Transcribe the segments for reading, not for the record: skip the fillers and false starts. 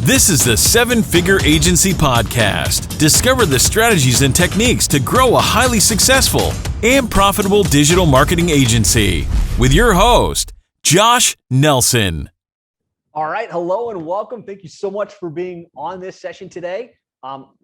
This is the Seven Figure Agency Podcast. Discover the strategies and techniques to grow a highly successful and profitable digital marketing agency with your host, Josh Nelson. All right. Hello and welcome. Thank you so much for being on this session today.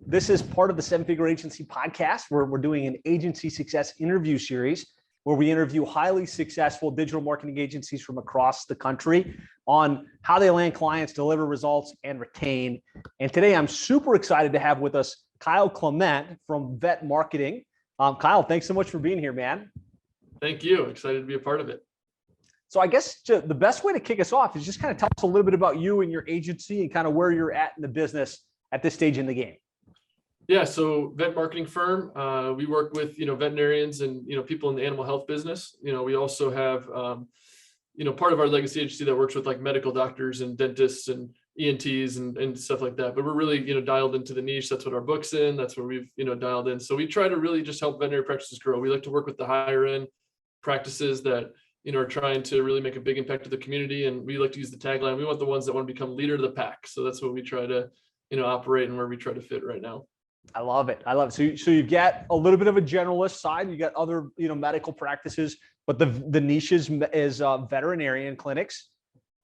This is part of the Seven Figure Agency Podcast, where we're doing an agency success interview series where we interview highly successful digital marketing agencies from across the country on how they land clients, deliver results, and retain. And today I'm super excited to have with us Kyle Klement from Vet Marketing. Kyle, thanks so much for being here, man. Thank you. Excited to be a part of it. So I guess the best way to kick us off is just kind of tell us a little bit about you and your agency and kind of where you're at in the business at this stage in the game. Yeah, so vet marketing firm. We work with veterinarians and people in the animal health business. We also have part of our legacy agency that works with like medical doctors and dentists and ENTs and stuff like that. But we're really dialed into the niche. That's what our book's in. That's where we've dialed in. So we try to really just help veterinary practices grow. We like to work with the higher end practices that are trying to really make a big impact to the community. And we like to use the tagline, we want the ones that want to become leader of the pack. So that's what we try to operate and where we try to fit right now. I love it. So you've got a little bit of a generalist side. You got other, medical practices, but the niche is veterinarian clinics.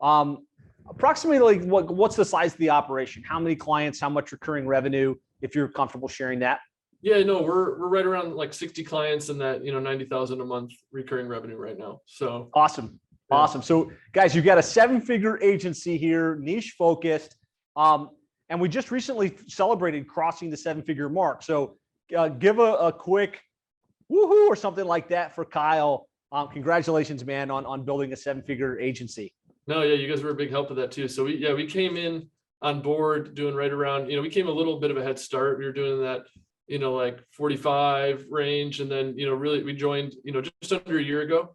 Approximately, what's the size of the operation? How many clients? How much recurring revenue? If you're comfortable sharing that. Yeah, no, we're right around like 60 clients and that 90,000 a month recurring revenue right now. So awesome. Yeah. Awesome. So guys, you've got a 7-figure agency here, niche focused. And we just recently celebrated crossing the 7-figure mark. So give a quick woohoo or something like that for Kyle. Congratulations, man, on building a 7-figure agency. No, yeah, you guys were a big help with that too. So we came in on board doing right around, we came a little bit of a head start. We were doing that, like 45 range. And then, really we joined, just under a year ago.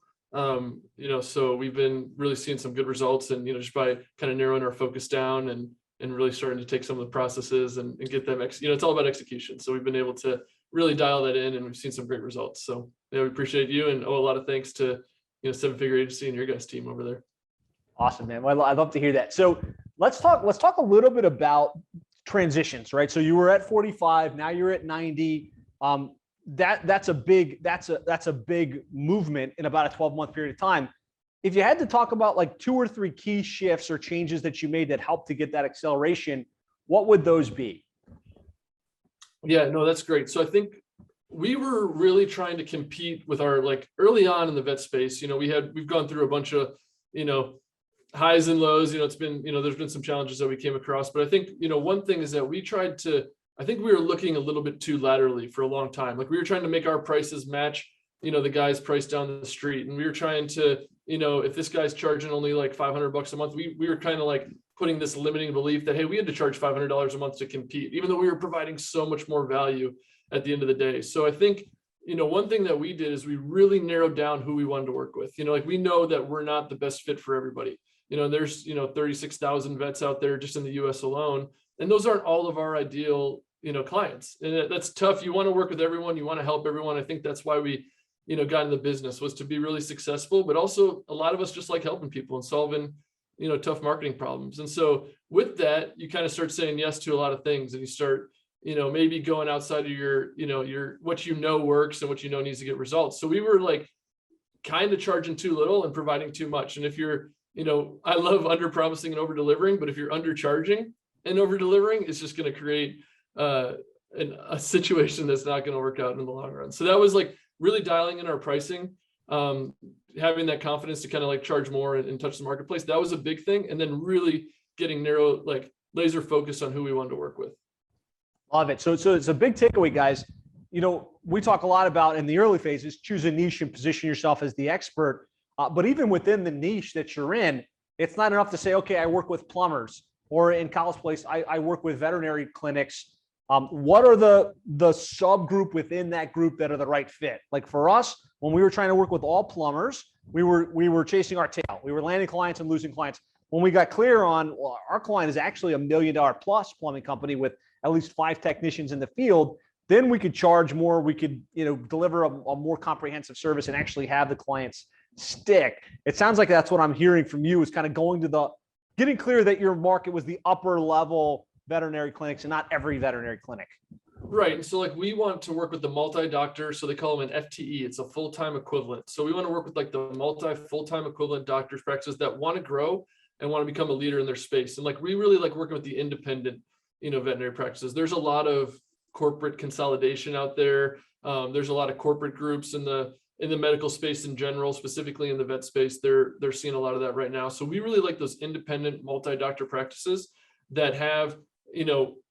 So we've been really seeing some good results and, just by kind of narrowing our focus down and really starting to take some of the processes and get them, it's all about execution. So we've been able to really dial that in and we've seen some great results. So yeah, we appreciate you and owe a lot of thanks to, 7-figure agency and your guys' team over there. Awesome, man. Well, I'd love to hear that. So let's talk a little bit about transitions, right? So you were at 45, now you're at 90. That's a big movement in about a 12-month period of time. If you had to talk about like 2 or 3 key shifts or changes that you made that helped to get that acceleration, what would those be? Yeah, no, that's great. So I think we were really trying to compete with our, like early on in the vet space, we've gone through a bunch of, highs and lows, it's been, there's been some challenges that we came across, but I think, one thing is that I think we were looking a little bit too laterally for a long time. Like we were trying to make our prices match, the guy's price down the street. And we were trying to, if this guy's charging only like $500 a month, we were kind of like putting this limiting belief that, hey, we had to charge $500 a month to compete, even though we were providing so much more value at the end of the day. So I think, one thing that we did is we really narrowed down who we wanted to work with. Like we know that we're not the best fit for everybody. There's, 36,000 vets out there just in the US alone. And those aren't all of our ideal, clients. And that's tough. You want to work with everyone. You want to help everyone. I think that's why we, got in the business, was to be really successful, but also a lot of us just like helping people and solving, tough marketing problems. And so with that, you kind of start saying yes to a lot of things and you start, maybe going outside of your what works and what needs to get results. So we were like kind of charging too little and providing too much. And if you're, I love under promising and over delivering, but if you're undercharging and over delivering, it's just going to create a situation that's not going to work out in the long run. So that was like really dialing in our pricing, having that confidence to kind of like charge more and touch the marketplace. That was a big thing. And then really getting narrow, like laser focused on who we wanted to work with. Love it. So it's a big takeaway, guys. We talk a lot about in the early phases, choose a niche and position yourself as the expert. But even within the niche that you're in, it's not enough to say, okay, I work with plumbers, or in Kyle's place, I work with veterinary clinics. What are the subgroup within that group that are the right fit? Like for us, when we were trying to work with all plumbers, we were chasing our tail. We were landing clients and losing clients. When we got clear on, well, our client is actually $1 million plus plumbing company with at least 5 technicians in the field, then we could charge more. We could, deliver a more comprehensive service and actually have the clients stick. It sounds like that's what I'm hearing from you, is kind of going to getting clear that your market was the upper level veterinary clinics and not every veterinary clinic. Right. And so like we want to work with the multi-doctor. So they call them an FTE. It's a full-time equivalent. So we want to work with like the full-time equivalent doctors practices that want to grow and want to become a leader in their space. And like we really like working with the independent, veterinary practices. There's a lot of corporate consolidation out there. There's a lot of corporate groups in the medical space in general, specifically in the vet space. They're seeing a lot of that right now. So we really like those independent multi-doctor practices that have,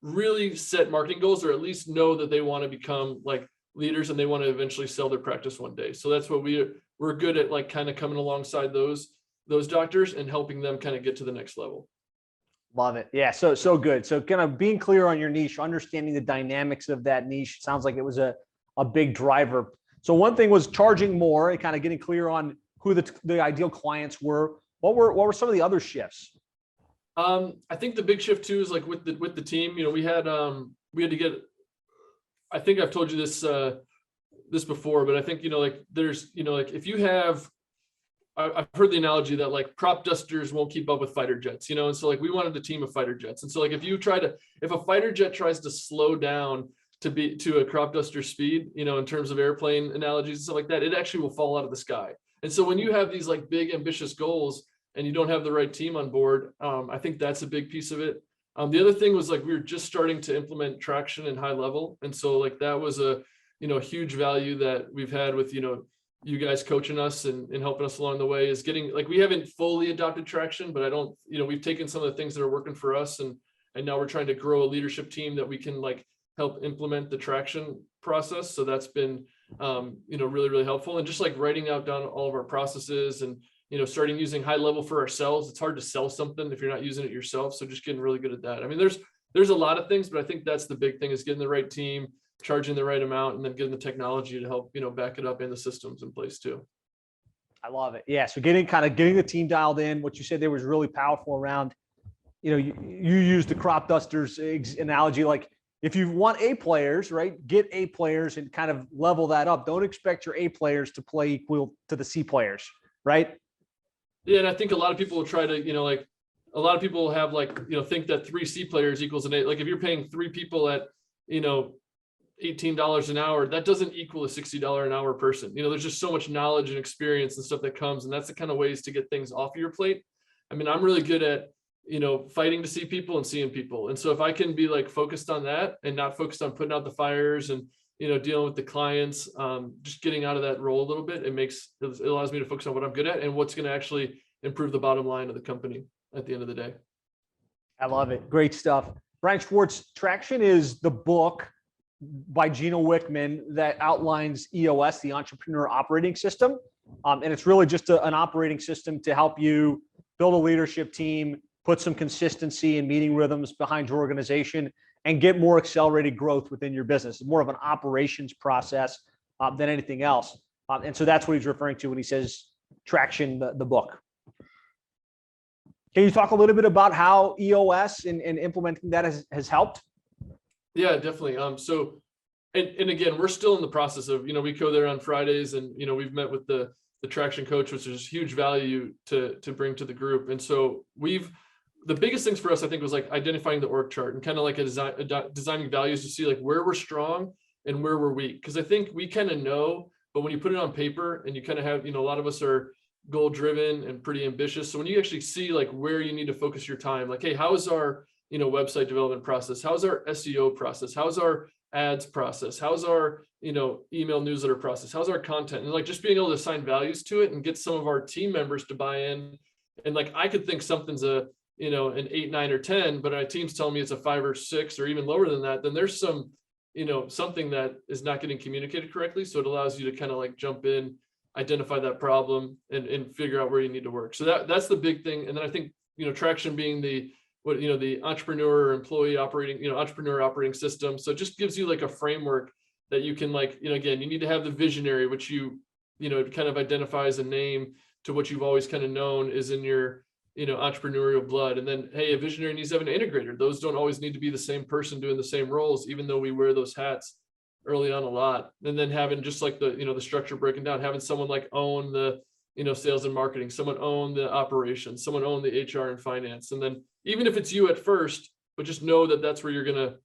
really set marketing goals, or at least know that they want to become like leaders and they want to eventually sell their practice one day. So that's what we're good at, like kind of coming alongside those doctors and helping them kind of get to the next level. Love it. Yeah. So good. So kind of being clear on your niche, understanding the dynamics of that niche. Sounds like it was a big driver. So one thing was charging more and kind of getting clear on who the ideal clients were. What were some of the other shifts? I think the big shift too is like with the team, we had to get, I think I've told you this before, but I think, there's, if you have, I've heard the analogy that like prop dusters won't keep up with fighter jets, and so like we wanted a team of fighter jets. And so like if a fighter jet tries to slow down to a crop duster speed, in terms of airplane analogies and stuff like that, it actually will fall out of the sky. And so when you have these like big ambitious goals and you don't have the right team on board, I think that's a big piece of it. The other thing was like we were just starting to implement traction in high level, and so like that was a huge value that we've had with you guys coaching us and helping us along the way, is getting, like, we haven't fully adopted traction, but I don't, we've taken some of the things that are working for us, and now we're trying to grow a leadership team that we can like help implement the traction process. So that's been really, really helpful. And just like writing out down all of our processes and starting using high level for ourselves. It's hard to sell something if you're not using it yourself. So just getting really good at that. I mean, there's a lot of things, but I think that's the big thing, is getting the right team, charging the right amount, and then getting the technology to help, back it up, and the systems in place too. I love it. Yeah. So getting the team dialed in. What you said there was really powerful around, you used the crop dusters analogy. Like if you want A players, right, get A players and kind of level that up. Don't expect your A players to play equal to the C players, right? Yeah, and I think a lot of people will try to, a lot of people have like, think that 3 C players equals an A. Like if you're paying 3 people at, $18 an hour, that doesn't equal a $60 an hour person. There's just so much knowledge and experience and stuff that comes, and that's the kind of ways to get things off of your plate. I mean, I'm really good at, fighting to see people and seeing people. And so if I can be like focused on that and not focused on putting out the fires and, dealing with the clients, just getting out of that role a little bit, it allows me to focus on what I'm good at and what's going to actually improve the bottom line of the company at the end of the day. I love it. Great stuff. Brian Schwartz, Traction is the book by Gino Wickman that outlines EOS, the Entrepreneur Operating System. And it's really just an operating system to help you build a leadership team, put some consistency and meeting rhythms behind your organization, and get more accelerated growth within your business. It's more of an operations process than anything else. And so that's what he's referring to when he says Traction, the book. Can you talk a little bit about how EOS and implementing that has helped? Yeah, definitely. So, and again, we're still in the process of, we go there on Fridays, and, we've met with the Traction coach, which is huge value to bring to the group. And so the biggest things for us, I think, was like identifying the org chart and kind of like designing values to see like where we're strong and where we're weak. Because I think we kind of know, but when you put it on paper and you kind of have, a lot of us are goal driven and pretty ambitious. So when you actually see like where you need to focus your time, like, hey, how is our, website development process? How's our SEO process? How's our ads process? How's our, email newsletter process? How's our content? And like just being able to assign values to it and get some of our team members to buy in. And like, I could think something's an 8, 9, or 10, but our team's telling me it's a 5 or 6 or even lower than that, then there's some, something that is not getting communicated correctly. So it allows you to kind of like jump in, identify that problem, and figure out where you need to work. So that's the big thing. And then I think, Traction being the entrepreneur or employee operating, entrepreneur operating system. So it just gives you like a framework that you can like, again, you need to have the visionary, which kind of identifies a name to what you've always kind of known is in your, entrepreneurial blood. And then, hey, a visionary needs to have an integrator. Those don't always need to be the same person doing the same roles, even though we wear those hats early on a lot. And then having just like the, the structure breaking down, having someone like own the sales and marketing, someone own the operations, someone own the HR and finance. And then even if it's you at first, but just know that that's where you're going to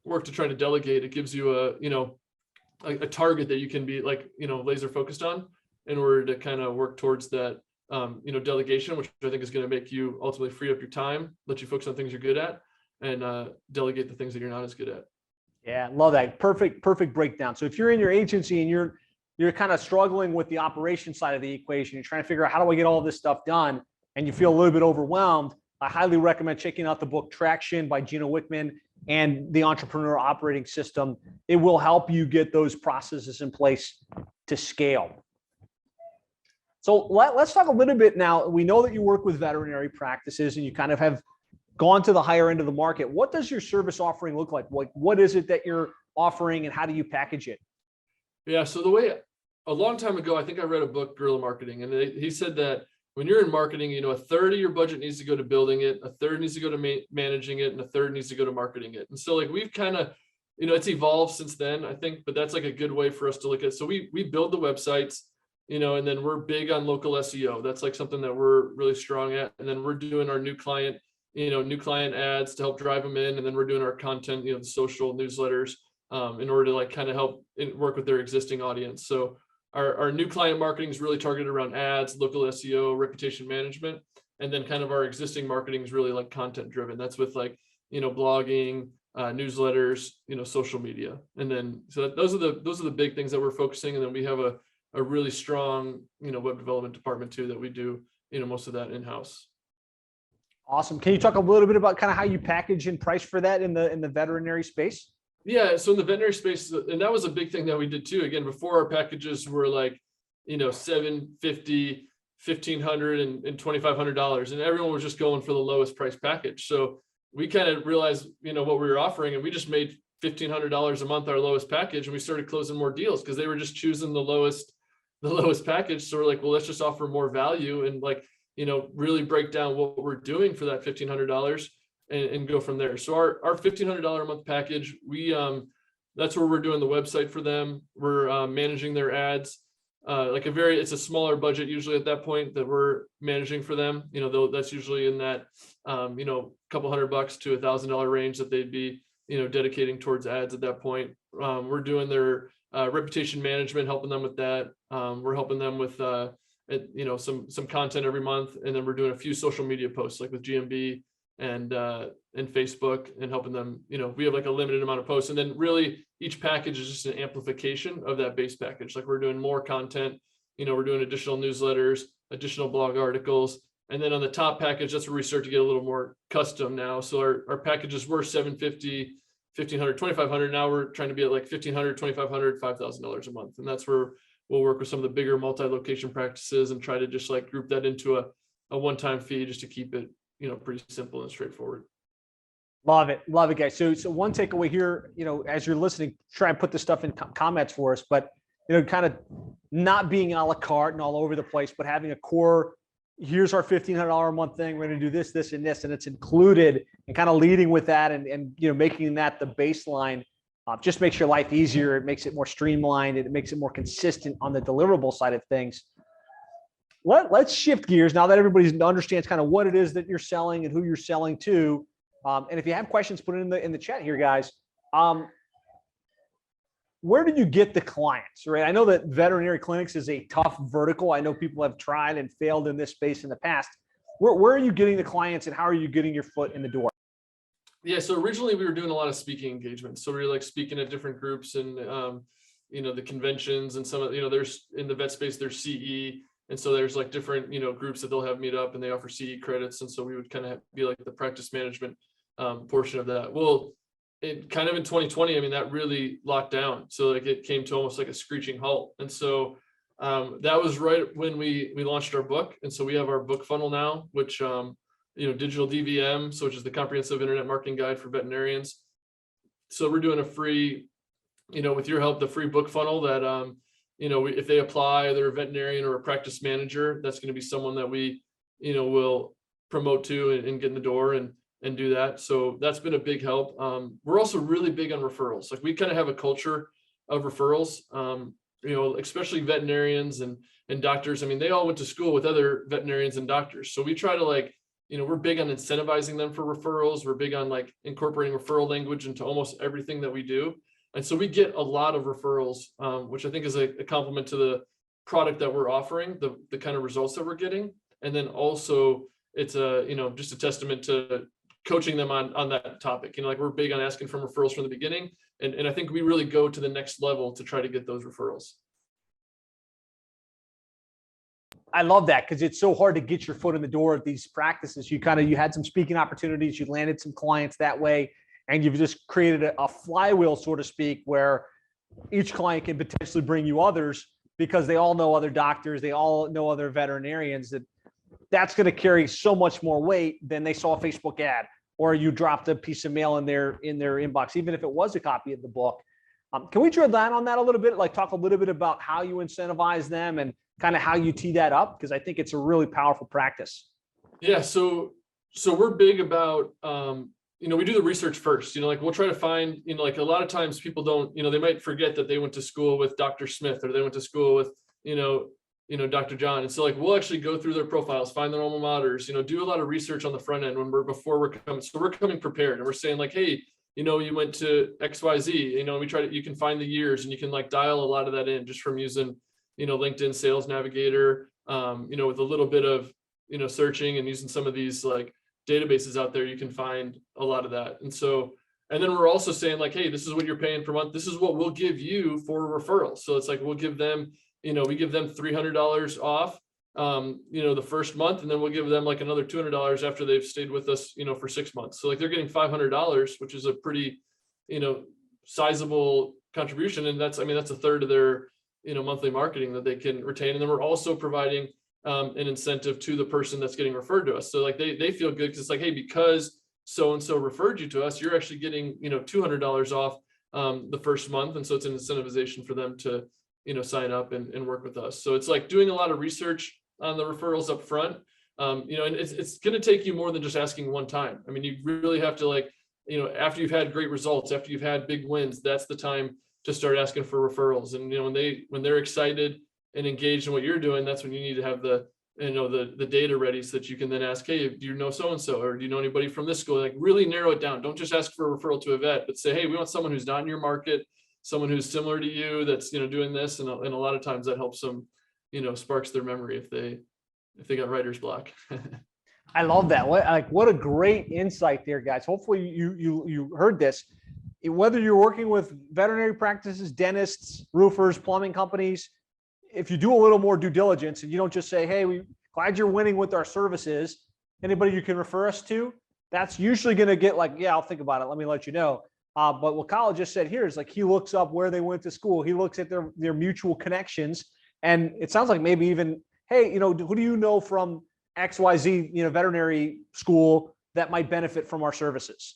work to try to delegate. It gives you a target that you can be laser focused on in order to kind of work towards that, delegation, which I think is going to make you ultimately free up your time, let you focus on things you're good at, and delegate the things that you're not as good at. Yeah, love that. Perfect breakdown. So if you're in your agency and you're kind of struggling with the operation side of the equation, you're trying to figure out how do I get all this stuff done, and you feel a little bit overwhelmed, I highly recommend checking out the book Traction by Gino Wickman and the Entrepreneur Operating System. It will help you get those processes in place to scale. So let's talk a little bit now. We know that you work with veterinary practices and you kind of have gone to the higher end of the market. What does your service offering look like? What is it that you're offering and how do you package it? Yeah, so a long time ago, I think I read a book, Guerrilla Marketing, and he said that when you're in marketing, a third of your budget needs to go to building it, a third needs to go to managing it, and a third needs to go to marketing it. And so we've kind of, it's evolved since then, I think, but that's a good way for us to look at. So we build the websites, and then we're big on local SEO. That's something that we're really strong at. And then we're doing our new client ads to help drive them in. And then we're doing our content, the social newsletters, in order to kind of help work with their existing audience. So our new client marketing is really targeted around ads, local SEO, reputation management. And then kind of our existing marketing is really content driven. That's with blogging, newsletters, social media. And then, so those are the big things that we're focusing. And then we have a really strong, web development department too, that we do, most of that in-house. Awesome. Can you talk a little bit about kind of how you package and price for that in the veterinary space? Yeah. So in the veterinary space, and that was a big thing that we did too. Again, before our packages were $750, $1,500 and $2,500, and everyone was just going for the lowest price package. So we kind of realized, what we were offering, and we just made $1,500 a month our lowest package, and we started closing more deals because they were just choosing the lowest package. So we're like, well, let's just offer more value and really break down what we're doing for that $1,500 and go from there. So our $1,500 a month package, that's where we're doing the website for them. We're managing their ads, it's a smaller budget usually at that point that we're managing for them. That's usually in that couple $100 to $1,000 range that they'd be dedicating towards ads at that point. We're doing their reputation management, helping them with that. We're helping them with some content every month, and then we're doing a few social media posts with GMB and Facebook, and helping them. We have a limited amount of posts, and then really each package is just an amplification of that base package. We're doing more content. We're doing additional newsletters, additional blog articles. And then on the top package, that's where we start to get a little more custom now. So our packages were $750, $1,500, $2,500. Now we're trying to be at $1,500, $2,500, $5,000 a month. And that's where we'll work with some of the bigger multi-location practices and try to just group that into a one-time fee, just to keep it, pretty simple and straightforward. Love it, guys. So one takeaway here, as you're listening, try and put this stuff in comments for us, but kind of not being a la carte and all over the place, but having a core. Here's our $1,500 a month thing. We're going to do this, this, and this, and it's included, and kind of leading with that, and making that the baseline just makes your life easier. It makes it more streamlined. It makes it more consistent on the deliverable side of things. Let's shift gears now that everybody understands kind of what it is that you're selling and who you're selling to. And if you have questions, put it in the chat here, guys. Where do you get the clients, right? I know that veterinary clinics is a tough vertical. I know people have tried and failed in this space in the past. Where are you getting the clients, and how are you getting your foot in the door? Yeah, so originally we were doing a lot of speaking engagements. So we were speaking at different groups and, the conventions, and some of, there's in the vet space, there's CE. And so there's different, groups that they'll have meet up and they offer CE credits. And so we would kind of be the practice management portion of that. Well, it kind of in 2020, that really locked down. So it came to almost a screeching halt. And so that was right when we launched our book. And so we have our book funnel now, which, digital DVM, so which is the comprehensive internet marketing guide for veterinarians. So we're doing a free, with your help, the free book funnel that, if they apply, they're a veterinarian or a practice manager, that's going to be someone that we, will promote to and get in the door and do that. So that's been a big help. We're also really big on referrals. We kind of have a culture of referrals. especially veterinarians and doctors. I mean, they all went to school with other veterinarians and doctors. So we try to we're big on incentivizing them for referrals. We're big on incorporating referral language into almost everything that we do. And so we get a lot of referrals, which I think is a compliment to the product that we're offering, the kind of results that we're getting. And then also it's just a testament to coaching them on that topic. We're big on asking for referrals from the beginning. And I think we really go to the next level to try to get those referrals. I love that because it's so hard to get your foot in the door at these practices. You had some speaking opportunities, you landed some clients that way, and you've just created a flywheel, so to speak, where each client can potentially bring you others because they all know other doctors, they all know other veterinarians. That's going to carry so much more weight than they saw a Facebook ad or you dropped a piece of mail in their inbox, even if it was a copy of the book. Can we drill down on that a little bit? Talk a little bit about how you incentivize them and kind of how you tee that up, because I think it's a really powerful practice. Yeah, so we're big about we do the research first. We'll try to find a lot of times people don't, they might forget that they went to school with Dr. Smith or they went to school with Dr. John. And so we'll actually go through their profiles, find their alma maters, do a lot of research on the front end before we're coming. So we're coming prepared and we're saying hey, you went to XYZ, you can find the years and you can dial a lot of that in just from using, LinkedIn Sales Navigator, with a little bit of, searching and using some of these databases out there, you can find a lot of that. And then we're also saying hey, this is what you're paying per month. This is what we'll give you for referrals. So it's we'll give them, we give them $300 off, the first month, and then we'll give them another $200 after they've stayed with us, for 6 months. So they're getting $500, which is a pretty, sizable contribution. And that's a third of their, monthly marketing that they can retain. And then we're also providing an incentive to the person that's getting referred to us. So they feel good because it's hey, because so-and-so referred you to us, you're actually getting, $200 off the first month. And so it's an incentivization for them to, sign up and work with us. So it's doing a lot of research on the referrals up front. And it's going to take you more than just asking one time. I mean, you really have to after you've had great results, after you've had big wins, that's the time to start asking for referrals. And, when they're excited and engaged in what you're doing, that's when you need to have the data ready so that you can then ask, hey, do you know so-and-so, or do you know anybody from this school? Really narrow it down. Don't just ask for a referral to a vet, but say, hey, we want someone who's not in your market, someone who's similar to you that's, doing this. And a lot of times that helps them, sparks their memory if they got writer's block. I love that. What a great insight there, guys. Hopefully you heard this. Whether you're working with veterinary practices, dentists, roofers, plumbing companies, if you do a little more due diligence and you don't just say, hey, we're glad you're winning with our services, anybody you can refer us to, that's usually going to get yeah, I'll think about it. Let me let you know. But what Kyle just said here is he looks up where they went to school. He looks at their mutual connections. And it sounds like maybe even, hey, who do you know from XYZ, veterinary school that might benefit from our services?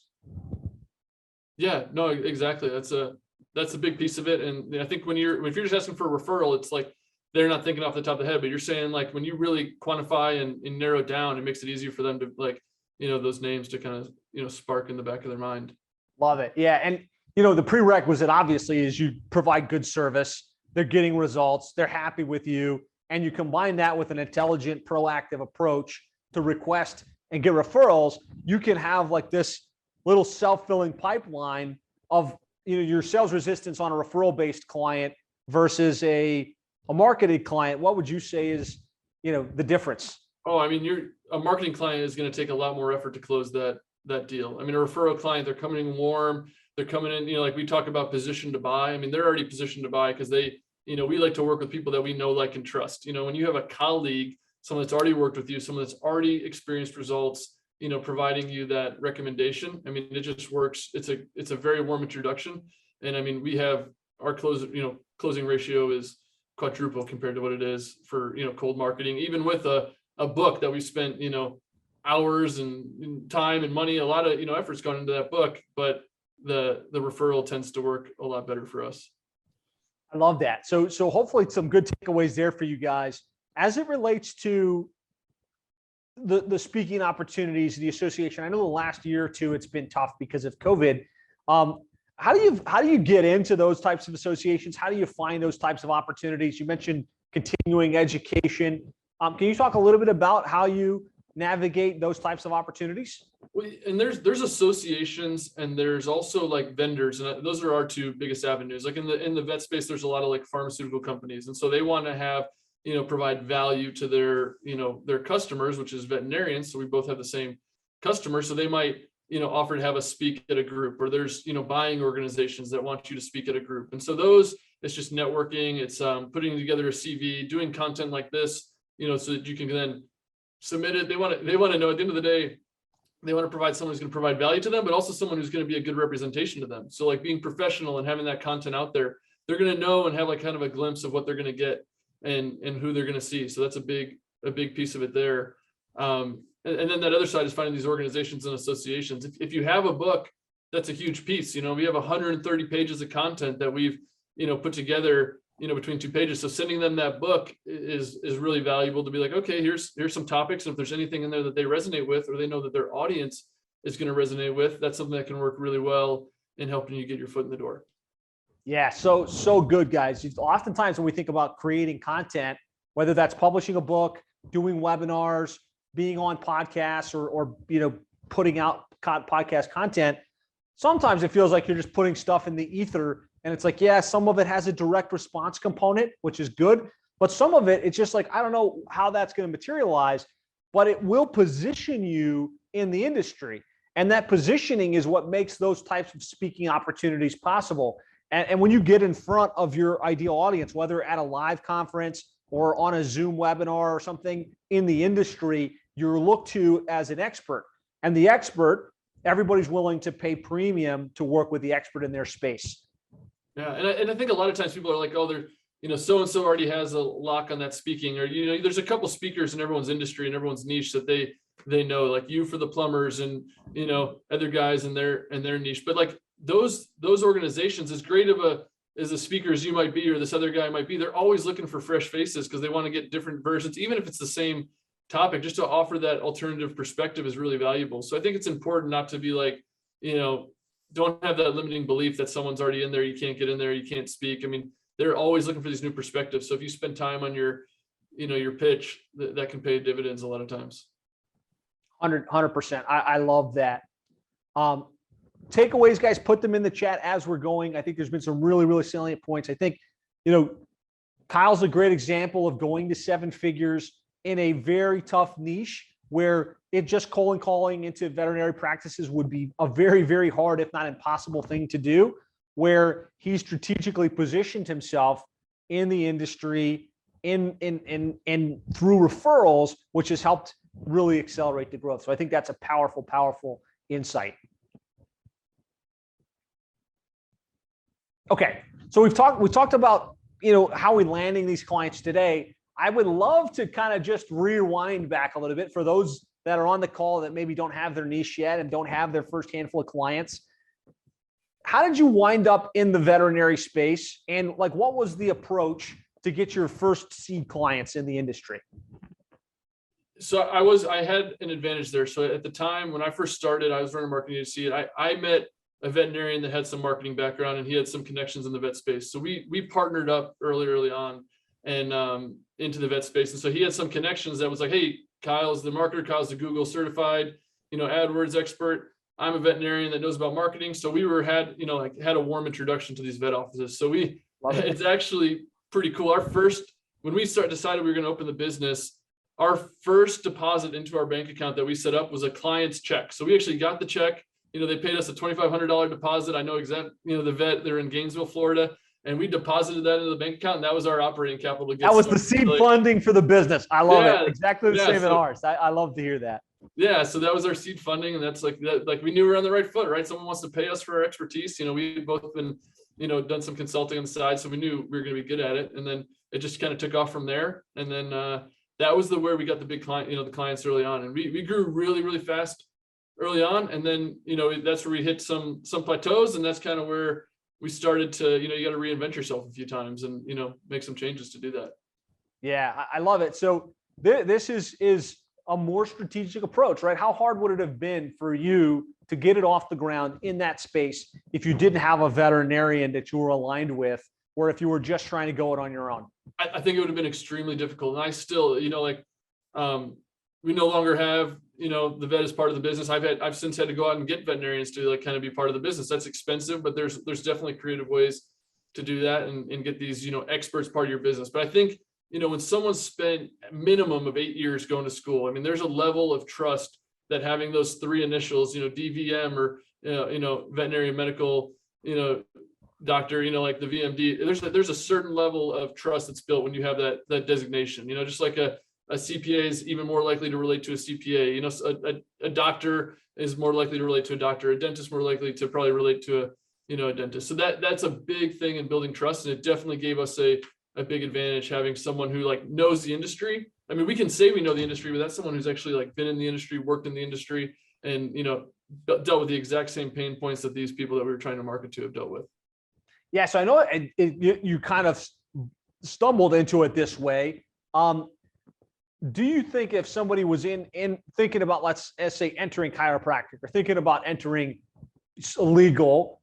Yeah, no, exactly. That's a big piece of it. And I think if you're just asking for a referral, it's they're not thinking off the top of the head, but you're saying when you really quantify and narrow it down, it makes it easier for them to those names to kind of, spark in the back of their mind. Love it. Yeah. And, the prerequisite obviously is you provide good service. They're getting results. They're happy with you. And you combine that with an intelligent, proactive approach to request and get referrals. You can have this little self-filling pipeline of, your sales resistance on a referral-based client versus a marketed client. What would you say is, the difference? Oh, I mean, a marketing client is going to take a lot more effort to close that deal. I mean, a referral client, they're coming in warm. They're coming in, we talk about position to buy. I mean, they're already positioned to buy because they, we like to work with people that we know, like, and trust. When you have a colleague, someone that's already worked with you, someone that's already experienced results, providing you that recommendation. I mean, it just works. It's a very warm introduction. And I mean, we have our closing ratio is quadruple compared to what it is for, cold marketing, even with a book that we spent, hours and time and money, a lot of, efforts gone into that book, but the referral tends to work a lot better for us. I love that. So hopefully some good takeaways there for you guys. As it relates to the speaking opportunities, the association, I know the last year or two, it's been tough because of COVID. How do you get into those types of associations? How do you find those types of opportunities? You mentioned continuing education. Can you talk a little bit about how you navigate those types of opportunities? And there's associations, and there's also like vendors, and those are our two biggest avenues. Like in the vet space, there's a lot of like pharmaceutical companies, and so they want to have, provide value to their, their customers, which is veterinarians. So we both have the same customer. So they might, offer to have us speak at a group, or there's, buying organizations that want you to speak at a group. And so those, it's just networking. It's putting together a CV, doing content like this, so that you can then submit it. They want to know at the end of the day, they want to provide someone who's going to provide value to them, but also someone who's going to be a good representation to them. So like being professional and having that content out there, they're going to know and have like kind of a glimpse of what they're going to get and who they're going to see. So that's a big piece of it there. And then that other side is finding these organizations and associations. If you have a book, that's a huge piece. We have 130 pages of content that we've, put together, between 2 pages. So sending them that book is really valuable to be like, okay, here's some topics. And if there's anything in there that they resonate with, or they know that their audience is going to resonate with, that's something that can work really well in helping you get your foot in the door. Yeah. So good, guys. Oftentimes when we think about creating content, whether that's publishing a book, doing webinars, being on podcasts, or putting out podcast content, sometimes it feels like you're just putting stuff in the ether. And it's like, yeah, some of it has a direct response component, which is good. But some of it, it's just like, I don't know how that's going to materialize, but it will position you in the industry. And that positioning is what makes those types of speaking opportunities possible. And when you get in front of your ideal audience, whether at a live conference or on a Zoom webinar or something in the industry, you're looked to as an expert. And the expert, everybody's willing to pay premium to work with the expert in their space. Yeah, and I think a lot of times people are like, oh, they're, so-and-so already has a lock on that speaking, or, there's a couple speakers in everyone's industry and everyone's niche that they know, like you for the plumbers and, other guys in their niche. But like those organizations, as great of a speaker as you might be, or this other guy might be, they're always looking for fresh faces because they want to get different versions, even if it's the same topic. Just to offer that alternative perspective is really valuable. So I think it's important not to be like, don't have that limiting belief that someone's already in there, you can't get in there, you can't speak. I mean, they're always looking for these new perspectives. So if you spend time on your pitch, that can pay dividends a lot of times. 100%. I love that. Takeaways, guys, put them in the chat as we're going. I think there's been some really, really salient points. I think, Kyle's a great example of going to 7 figures in a very tough niche where it just cold calling into veterinary practices would be a very, very hard, if not impossible thing to do, where he strategically positioned himself in the industry in through referrals, which has helped really accelerate the growth. So I think that's a powerful, powerful insight. Okay. So we've talked about, how we're landing these clients today. I would love to kind of just rewind back a little bit for those that are on the call that maybe don't have their niche yet and don't have their first handful of clients. How did you wind up in the veterinary space? And like, what was the approach to get your first seed clients in the industry? So I had an advantage there. So at the time when I first started, I was running a marketing agency, and I met a veterinarian that had some marketing background, and he had some connections in the vet space. So we partnered up early on and into the vet space. And so he had some connections that was like, hey, Kyle's the marketer, Kyle's the Google certified, AdWords expert. I'm a veterinarian that knows about marketing. So we had a warm introduction to these vet offices. So it's actually pretty cool. When we decided we were going to open the business, our first deposit into our bank account that we set up was a client's check. So we actually got the check. They paid us a $2,500 deposit. I know exactly, the vet, they're in Gainesville, Florida. And we deposited that into the bank account, and that was our operating capital to get that was started. The seed funding for the business. I love it. Exactly the same in ours. I love to hear that. Yeah, so that was our seed funding, and that's like we knew we were on the right foot, right? Someone wants to pay us for our expertise. We've both been, done some consulting on the side, so we knew we were going to be good at it. And then it just kind of took off from there. And then that was where we got the big client, the clients early on, and we grew really, really fast early on. And then that's where we hit some plateaus, and that's kind of where we started to, you got to reinvent yourself a few times and, make some changes to do that. Yeah, I love it. So this is a more strategic approach, right? How hard would it have been for you to get it off the ground in that space if you didn't have a veterinarian that you were aligned with, or if you were just trying to go it on your own? I think it would have been extremely difficult. And I still, we no longer have, the vet as part of the business. I've since had to go out and get veterinarians to like kind of be part of the business. That's expensive, but there's definitely creative ways to do that and get these, experts part of your business. But I think, when someone spent a minimum of 8 years going to school, I mean, there's a level of trust that having those three initials, DVM or, veterinary medical, doctor, like the VMD, there's a certain level of trust that's built when you have that designation, just like a CPA is even more likely to relate to a CPA, a doctor is more likely to relate to a doctor, a dentist more likely to probably relate to a dentist. So that's a big thing in building trust. And it definitely gave us a big advantage having someone who like knows the industry. I mean, we can say we know the industry, but that's someone who's actually like been in the industry, worked in the industry, and, dealt with the exact same pain points that these people that we were trying to market to have dealt with. Yeah. So I know you kind of stumbled into it this way. Do you think if somebody was in thinking about, let's say, entering chiropractic or thinking about entering legal,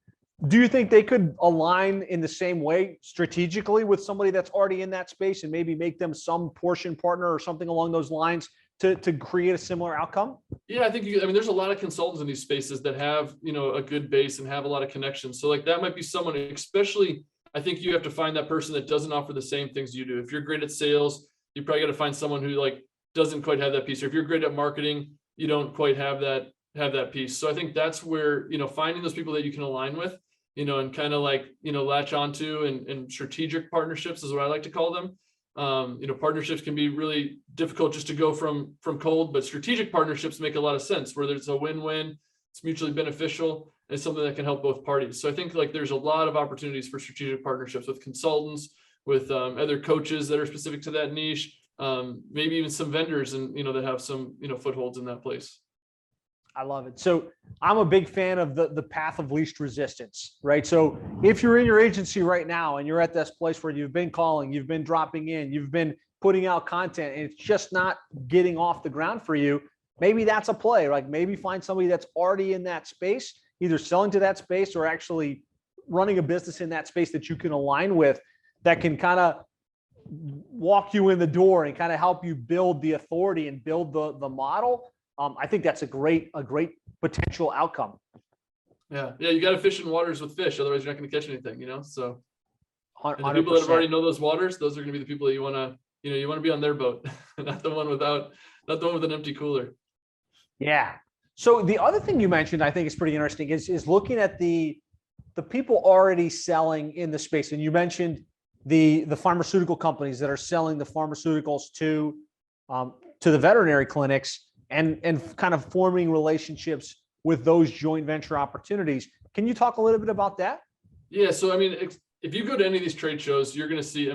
do you think they could align in the same way strategically with somebody that's already in that space and maybe make them some portion partner or something along those lines to create a similar outcome? Yeah, I think there's a lot of consultants in these spaces that have, a good base and have a lot of connections. So like that might be someone, especially, I think you have to find that person that doesn't offer the same things you do. If you're great at sales, you probably got to find someone who like doesn't quite have that piece. Or if you're great at marketing, you don't quite have that piece. So I think that's where, finding those people that you can align with, and kind of like, latch onto and strategic partnerships is what I like to call them. Partnerships can be really difficult just to go from cold, but strategic partnerships make a lot of sense where there's a win-win, it's mutually beneficial, and it's something that can help both parties. So I think like there's a lot of opportunities for strategic partnerships with consultants, with other coaches that are specific to that niche, maybe even some vendors and, that have some, footholds in that place. I love it. So I'm a big fan of the path of least resistance, right? So if you're in your agency right now and you're at this place where you've been calling, you've been dropping in, you've been putting out content, and it's just not getting off the ground for you, maybe that's a play. Like maybe find somebody that's already in that space, either selling to that space or actually running a business in that space that you can align with, that can kind of walk you in the door and kind of help you build the authority and build the model. I think that's a great potential outcome. Yeah. You got to fish in waters with fish. Otherwise you're not going to catch anything, So and the 100%. people that have already know those waters, those are going to be the people that you want to be on their boat, not the one with an empty cooler. Yeah. So the other thing you mentioned, I think is pretty interesting is looking at the people already selling in the space. And you mentioned the pharmaceutical companies that are selling the pharmaceuticals to the veterinary clinics and kind of forming relationships with those joint venture opportunities. Can you talk a little bit about that? Yeah. So, if you go to any of these trade shows, you're going to see,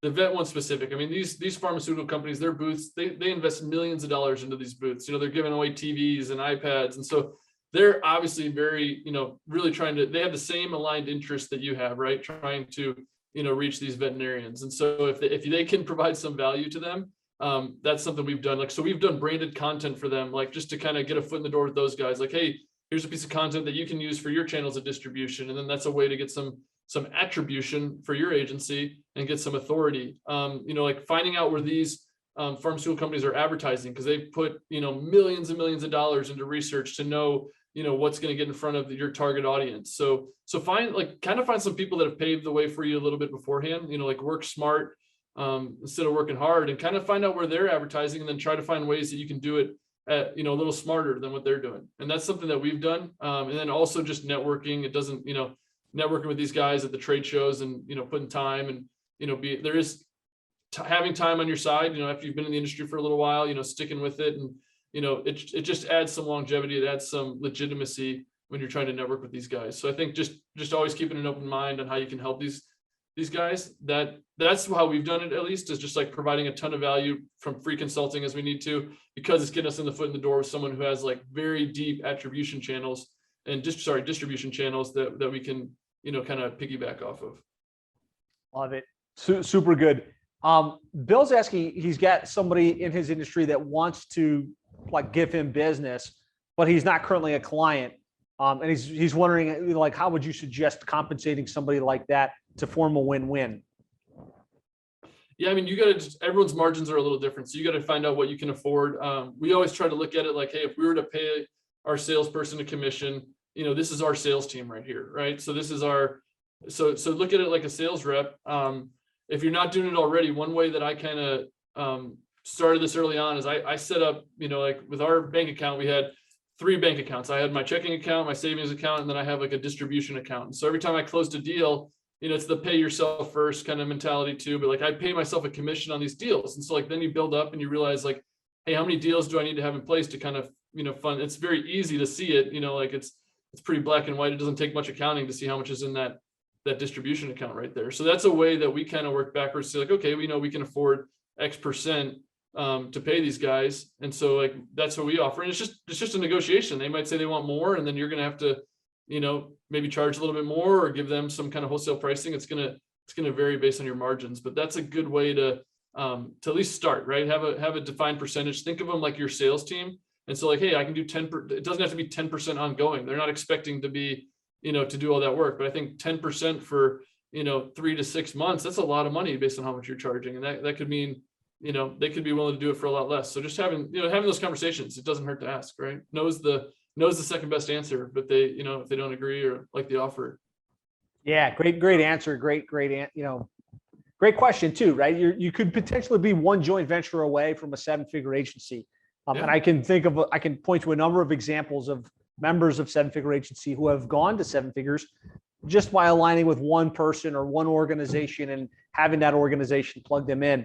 the vet one specific, these pharmaceutical companies, their booths, they invest millions of dollars into these booths. They're giving away TVs and iPads. And so they're obviously very, really they have the same aligned interest that you have, right? Trying to, reach these veterinarians. And so if they can provide some value to them, that's something we've done. Like, so we've done branded content for them, like just to kind of get a foot in the door with those guys. Like, hey, here's a piece of content that you can use for your channels of distribution. And then that's a way to get some attribution for your agency and get some authority. Like finding out where these pharmaceutical companies are advertising, because they put, millions and millions of dollars into research to know, what's going to get in front of your target audience. So find some people that have paved the way for you a little bit beforehand, like work smart instead of working hard, and kind of find out where they're advertising and then try to find ways that you can do it at, a little smarter than what they're doing. And that's something that we've done. And then also just networking. It doesn't, networking with these guys at the trade shows and, putting time and, having time on your side, after you've been in the industry for a little while, sticking with it. And, it just adds some longevity. It adds some legitimacy when you're trying to network with these guys. So I think just always keeping an open mind on how you can help these guys. That's how we've done it, at least, is just like providing a ton of value from free consulting as we need to, because it's getting us in the foot in the door with someone who has like very deep attribution channels and distribution channels that we can, kind of piggyback off of. Love it. Super good. Bill's asking, he's got somebody in his industry that wants to like give him business, but he's not currently a client. And he's wondering, like, how would you suggest compensating somebody like that to form a win-win? Yeah, I mean, you got to just, everyone's margins are a little different. So you got to find out what you can afford. We always try to look at it like, hey, if we were to pay our salesperson a commission, this is our sales team right here, right? So this is our, so look at it like a sales rep. If you're not doing it already, one way that I kind of started this early on is I set up, like with our bank account, we had 3 bank accounts. I had my checking account, my savings account, and then I have like a distribution account. And so every time I closed a deal, it's the pay yourself first kind of mentality too, but like I pay myself a commission on these deals. And so like, then you build up and you realize like, hey, how many deals do I need to have in place to kind of, fund? It's very easy to see it, like it's pretty black and white. It doesn't take much accounting to see how much is in that distribution account right there. So that's a way that we kind of work backwards to like, okay, we know we can afford X% to pay these guys. And so like, that's what we offer. And it's just a negotiation. They might say they want more, and then you're going to have to, maybe charge a little bit more or give them some kind of wholesale pricing. It's going to vary based on your margins, but that's a good way to at least start, right? Have a defined percentage. Think of them like your sales team. And so like, hey, I can do 10%. It doesn't have to be 10% ongoing. They're not expecting to be, to do all that work, but I think 10% for, 3 to 6 months, that's a lot of money based on how much you're charging. And that could mean, they could be willing to do it for a lot less. So just having those conversations, it doesn't hurt to ask, right? Knows the second best answer, but they, if they don't agree or like the offer. Yeah. Great answer. Great question too, right? You could potentially be one joint venture away from a 7-figure agency. Yeah. And I can point to a number of examples of members of 7-figure agency who have gone to 7 figures just by aligning with one person or one organization and having that organization plug them in.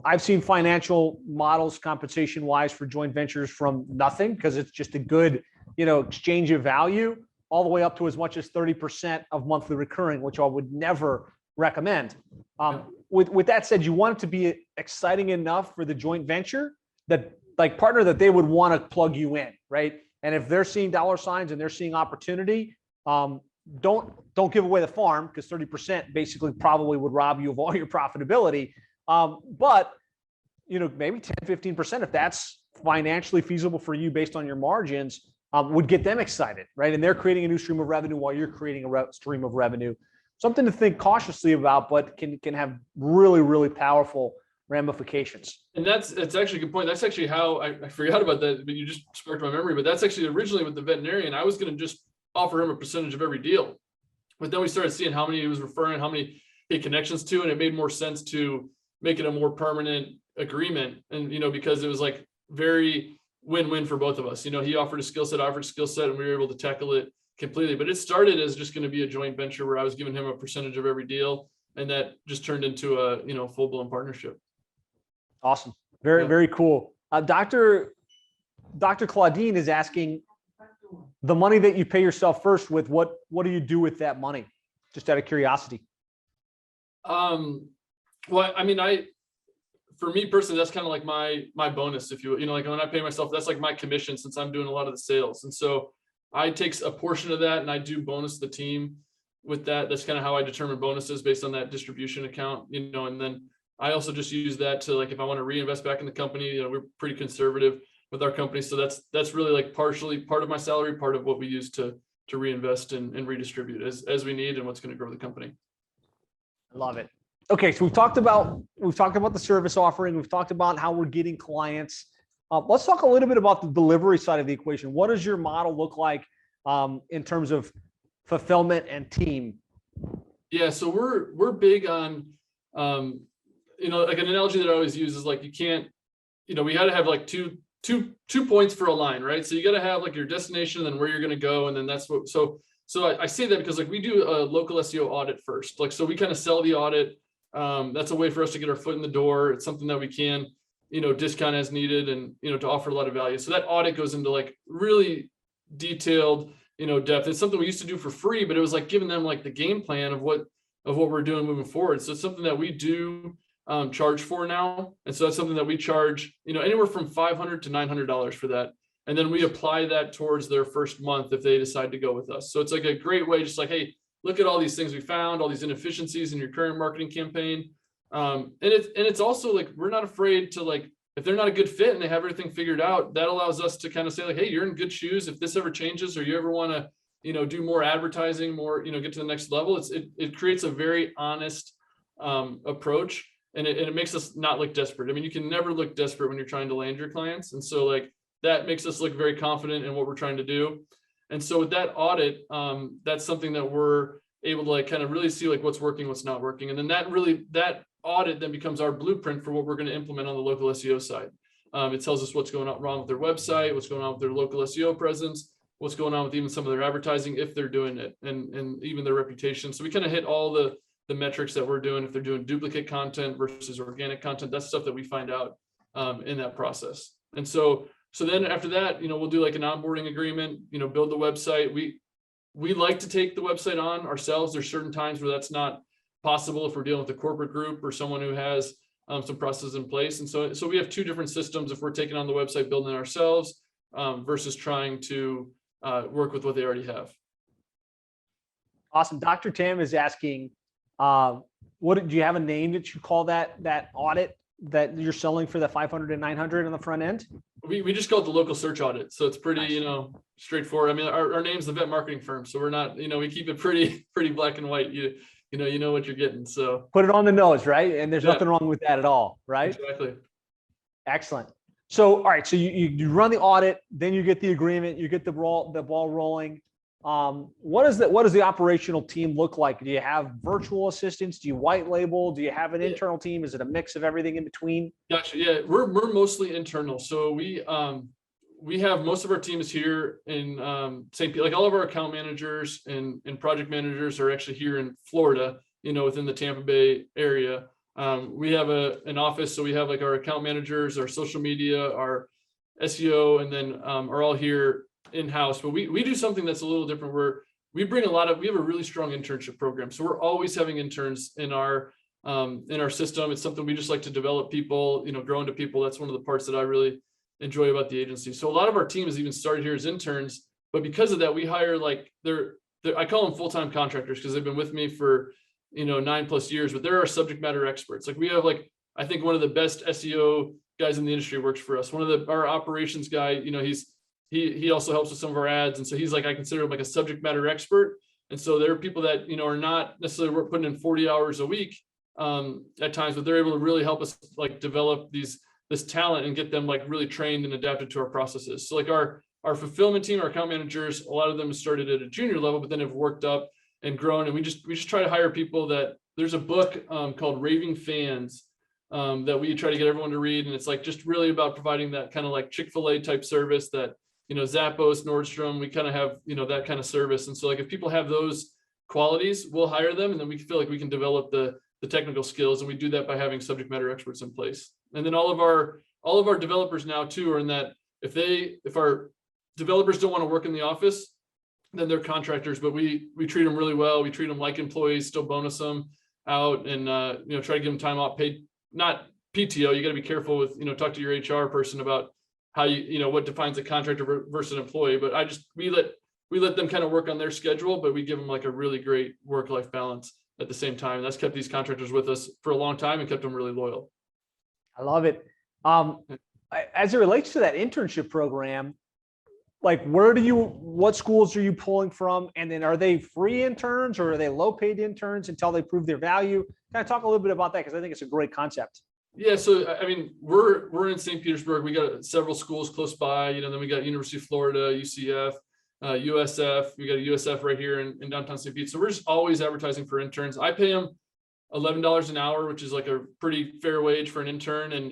I've seen financial models compensation wise for joint ventures from nothing because it's just a good, exchange of value, all the way up to as much as 30% of monthly recurring, which I would never recommend. With that said, you want it to be exciting enough for the joint venture that like partner that they would want to plug you in, right? And if they're seeing dollar signs and they're seeing opportunity, don't give away the farm, because 30% basically probably would rob you of all your profitability. But maybe 10, 15%, if that's financially feasible for you based on your margins, would get them excited, right? And they're creating a new stream of revenue while you're creating a stream of revenue. Something to think cautiously about, but can have really, really powerful ramifications. And it's actually a good point. That's actually how I forgot about that, but you just sparked my memory. But that's actually originally with the veterinarian, I was going to just offer him a percentage of every deal. But then we started seeing how many he was referring, how many he had connections to, and it made more sense to make it a more permanent agreement. And, because it was like very win-win for both of us. He offered a skill set, and we were able to tackle it completely. But it started as just going to be a joint venture where I was giving him a percentage of every deal, and that just turned into a full-blown partnership. Awesome. Very cool. Dr. Claudine is asking, the money that you pay yourself first with, what do you do with that money? Just out of curiosity. Well, I mean, for me personally, that's kind of like my bonus, if you like when I pay myself, that's like my commission, since I'm doing a lot of the sales. And so I take a portion of that and I do bonus the team with that. That's kind of how I determine bonuses, based on that distribution account, and then I also just use that to, like, if I want to reinvest back in the company, we're pretty conservative with our company. So that's really like partially part of my salary, part of what we use to reinvest and redistribute as we need and what's going to grow the company. I love it. Okay. So we've talked about the service offering. We've talked about how we're getting clients. Let's talk a little bit about the delivery side of the equation. What does your model look like in terms of fulfillment and team? Yeah. So we're big on, like an analogy that I always use is like, you can't, we got to have like two points for a line, right? So you got to have like your destination and then where you're going to go. And then that's what, so I say that because like we do a local SEO audit first. Like, so we kind of sell the audit. That's a way for us to get our foot in the door. It's something that we can, discount as needed and, to offer a lot of value. So that audit goes into like really detailed, depth. It's something we used to do for free, but it was like giving them like the game plan of what we're doing moving forward. So it's something that we do charge for now. And so that's something that we charge, anywhere from $500 to $900 for that. And then we apply that towards their first month if they decide to go with us. So it's like a great way, just like, hey, look at all these things we found, all these inefficiencies in your current marketing campaign. it's also like, we're not afraid to, like, if they're not a good fit and they have everything figured out, that allows us to kind of say like, hey, you're in good shoes. If this ever changes, or you ever want to, do more advertising, more, get to the next level, it creates a very honest approach, and it makes us not look desperate. I mean, you can never look desperate when you're trying to land your clients. And so like, that makes us look very confident in what we're trying to do. And so with that audit, that's something that we're able to like kind of really see like what's working, what's not working. And then that audit then becomes our blueprint for what we're going to implement on the local SEO side. It tells us what's going on wrong with their website, what's going on with their local SEO presence, what's going on with even some of their advertising, if they're doing it, and even their reputation. So we kind of hit all the metrics that we're doing. If they're doing duplicate content versus organic content, that's stuff that we find out in that process. And so then after that, we'll do like an onboarding agreement, build the website. We like to take the website on ourselves. There's certain times where that's not possible if we're dealing with a corporate group or someone who has some processes in place. And so we have two different systems if we're taking on the website, building it ourselves versus trying to work with what they already have. Awesome. Dr. Tam is asking, do you have a name that you call that audit that you're selling for the 500 and 900 on the front end? We just call it the local search audit. So it's pretty, straightforward. I mean, our name's the vet marketing firm. So we're not, we keep it pretty black and white. You know what you're getting. So put it on the nose, right? And there's nothing wrong with that at all, right? Exactly. Excellent. So, all right. So you run the audit, then you get the agreement, you get the ball rolling. What does the operational team look like? Do you have virtual assistants? Do you white label? Do you have an internal team? Is it a mix of everything in between? Gotcha. Yeah, we're mostly internal. So we have most of our teams here in St. Pete. Like all of our account managers and project managers are actually here in Florida, within the Tampa Bay area. We have an office. So we have like our account managers, our social media, our SEO, and then are all here in-house. But we do something that's a little different, where we have a really strong internship program. So we're always having interns in our system. It's something we just like to develop people, grow into people. That's one of the parts that I really enjoy about the agency. So a lot of our team has even started here as interns, but because of that, we hire like I call them full-time contractors because they've been with me for 9+ years, but they're our subject matter experts. Like we have I think one of the best SEO guys in the industry works for us. Our operations guy, he also helps with some of our ads. And so he's like, I consider him like a subject matter expert. And so there are people that, are not necessarily putting in 40 hours a week at times, but they're able to really help us like develop this talent and get them like really trained and adapted to our processes. So like our fulfillment team, our account managers, a lot of them started at a junior level, but then have worked up and grown. And we just try to hire people that there's a book called Raving Fans that we try to get everyone to read. And it's like just really about providing that kind of like Chick-fil-A type service that, Zappos, Nordstrom, we kind of have, that kind of service. And so like if people have those qualities, we'll hire them, and then we feel like we can develop the technical skills. And we do that by having subject matter experts in place. And then all of our developers now too are in that if our developers don't want to work in the office, then they're contractors, but we treat them really well. We treat them like employees, still bonus them out, and try to give them time off, paid, not PTO. You got to be careful with, talk to your HR person about how what defines a contractor versus an employee. But we let them kind of work on their schedule, but we give them like a really great work-life balance at the same time. And that's kept these contractors with us for a long time and kept them really loyal. I love it. As it relates to that internship program, like what schools are you pulling from? And then are they free interns or are they low paid interns until they prove their value? Kind of talk a little bit about that, because I think it's a great concept. Yeah. So, I mean, we're in St. Petersburg. We got several schools close by, then we got University of Florida, UCF, USF. We got a USF right here in downtown St. Pete. So we're just always advertising for interns. I pay them $11 an hour, which is like a pretty fair wage for an intern. And,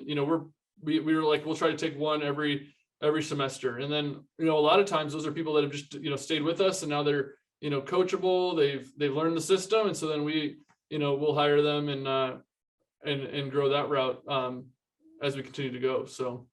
we were like, we'll try to take one every semester. And then, a lot of times those are people that have just, stayed with us, and now they're, coachable. They've learned the system. And so then we, we'll hire them and grow that route as we continue to go. So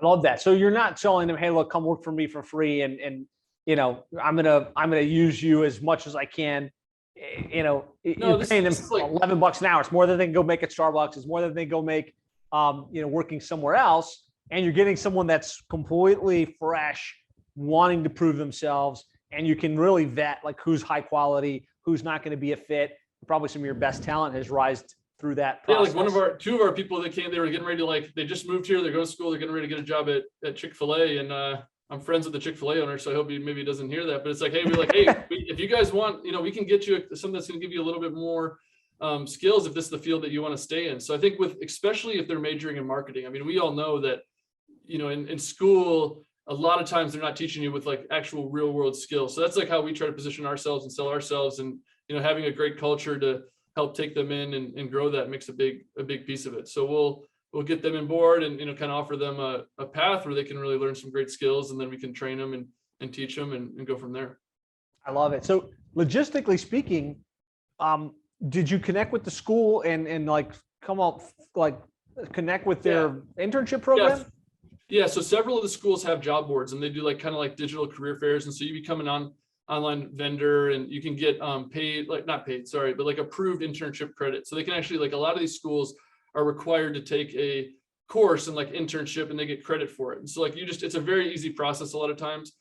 I love that. So you're not telling them, hey, look, come work for me for free. And I'm going to use you as much as I can. You're paying them like $11 an hour. It's more than they can go make at Starbucks. It's more than they go make, working somewhere else. And you're getting someone that's completely fresh, wanting to prove themselves. And you can really vet like who's high quality, who's not going to be a fit. Probably some of your best talent has through that Yeah, process? like two of our people that came, they were getting ready to they just moved here, they're going to school, they're getting ready to get a job at Chick-fil-A, and I'm friends with the Chick-fil-A owner, so I hope he maybe doesn't hear that, but it's like, hey, if you guys want, we can get you something that's going to give you a little bit more skills if this is the field that you want to stay in. So I think especially if they're majoring in marketing, I mean, we all know that, in school, a lot of times they're not teaching you with like actual real world skills. So that's like how we try to position ourselves and sell ourselves, and, having a great culture to help take them in and grow that makes a big piece of it. So we'll get them on board and, kind of offer them a path where they can really learn some great skills, and then we can train them and teach them and go from there. I love it. So logistically speaking, did you connect with the school and like come up, like connect with their internship program? Yeah. So several of the schools have job boards, and they do like kind of like digital career fairs. And so you become an online vendor, and you can get paid, like not paid, sorry, but like approved internship credit. So they can actually, like, a lot of these schools are required to take a course in like internship, and they get credit for it. And so like it's a very easy process a lot of times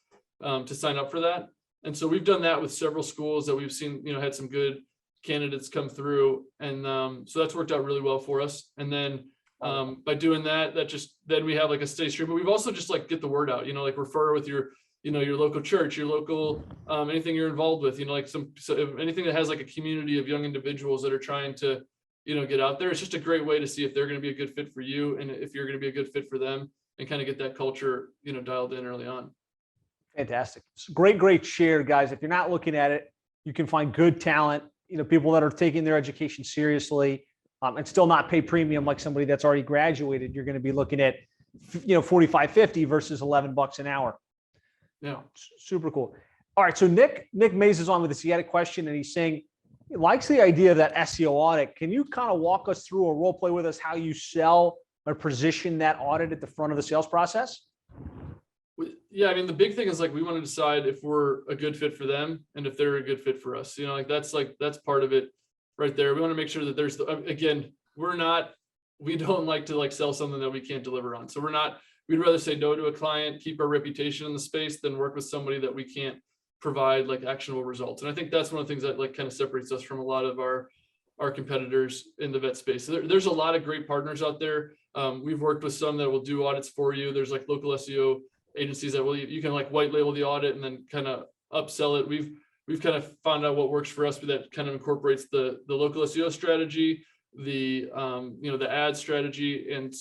to sign up for that. And so we've done that with several schools that we've seen, had some good candidates come through. And so that's worked out really well for us. And then by doing that, then we have like a steady stream, but we've also just like get the word out, like refer with your local church, your local, anything you're involved with, like anything that has like a community of young individuals that are trying to, get out there. It's just a great way to see if they're going to be a good fit for you, and if you're going to be a good fit for them, and kind of get that culture, dialed in early on. Fantastic. Great share, guys. If you're not looking at it, you can find good talent, people that are taking their education seriously, and still not pay premium like somebody that's already graduated. You're going to be looking at, $45.50 versus $11 an hour. Yeah. Super cool. All right. So Nick Mays is on with us. He had a question, and he's saying he likes the idea of that SEO audit. Can you kind of walk us through a role play with us, how you sell or position that audit at the front of the sales process? Yeah, I mean, the big thing is like we want to decide if we're a good fit for them and if they're a good fit for us. That's part of it right there. We want to make sure that we don't like to like sell something that we can't deliver on. So we'd rather say no to a client, keep our reputation in the space, than work with somebody that we can't provide like actionable results. And I think that's one of the things that like kind of separates us from a lot of our competitors in the vet space. There's a lot of great partners out there. We've worked with some that will do audits for you. There's like local SEO agencies that you can like white label the audit and then kind of upsell it. We've kind of found out what works for us, but that kind of incorporates the local SEO strategy, the ad strategy, and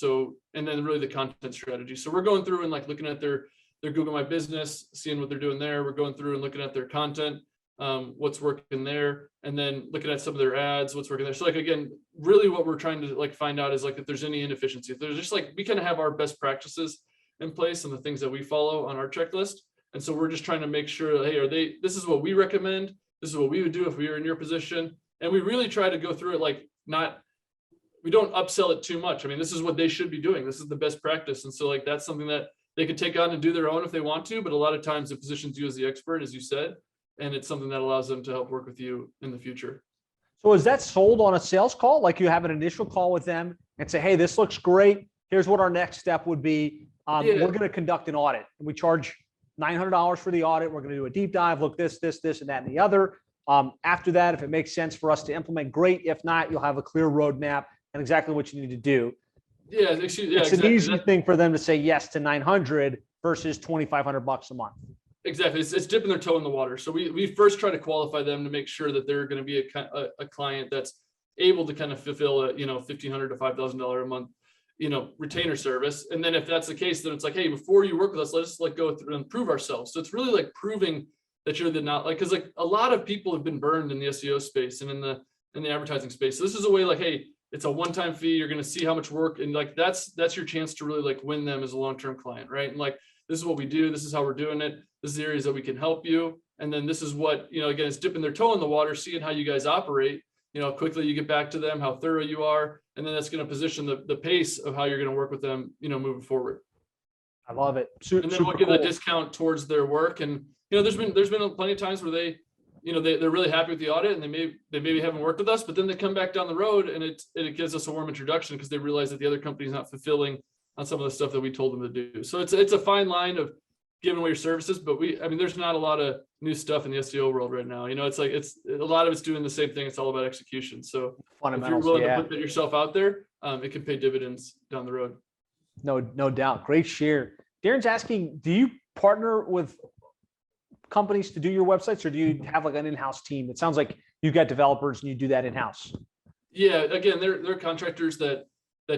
then really the content strategy. So we're going through and like looking at their Google My Business, seeing what they're doing there. We're going through and looking at their content, what's working there, and then looking at some of their ads, what's working there. So like, again, really what we're trying to like find out is like if there's any inefficiency. If there's just like, we kind of have our best practices in place and the things that we follow on our checklist. And so we're just trying to make sure, hey, this is what we recommend. This is what we would do if we were in your position. And we really try to go through it like we don't upsell it too much. I mean, this is what they should be doing. This is the best practice. And so like, that's something that they could take on and do their own if they want to, but a lot of times it positions you as the expert, as you said, and it's something that allows them to help work with you in the future. So is that sold on a sales call? Like you have an initial call with them and say, hey, this looks great. Here's what our next step would be. We're going to conduct an audit, and we charge $900 for the audit. We're going to do a deep dive, look this, and that, and the other. After that, if it makes sense for us to implement, great. If not, you'll have a clear roadmap and exactly what you need to do. Yeah, it's exactly an easy thing for them to say yes to $900 versus $2,500 a month. Exactly. It's dipping their toe in the water. So we first try to qualify them to make sure that they're going to be a client that's able to kind of fulfill a $1,500 to $5,000 a month retainer service. And then if that's the case, then it's like, hey, before you work with us, let's like go through and prove ourselves. So it's really like proving that you're because like a lot of people have been burned in the SEO space and in the advertising space. So this is a way like, hey, it's a one-time fee. You're going to see how much work, and like that's your chance to really like win them as a long-term client, right? And like, this is what we do. This is how we're doing it. This is the areas that we can help you. And then this is what, again, it's dipping their toe in the water, seeing how you guys operate, quickly you get back to them, how thorough you are. And then that's going to position the pace of how you're going to work with them, moving forward. I love it. And then we'll give a discount towards their work. And, there's been plenty of times where they're really happy with the audit, and they maybe haven't worked with us, but then they come back down the road and it gives us a warm introduction because they realize that the other company is not fulfilling on some of the stuff that we told them to do. So it's a fine line of giving away your services, but there's not a lot of new stuff in the SEO world right now. It's like, it's a lot of it's doing the same thing. It's all about execution. So if you're willing to put yourself out there, it can pay dividends down the road. No doubt. Great share. Darren's asking, do you partner with companies to do your websites, or do you have like an in-house team? It sounds like you've got developers and you do that in-house. Yeah, again, they're contractors that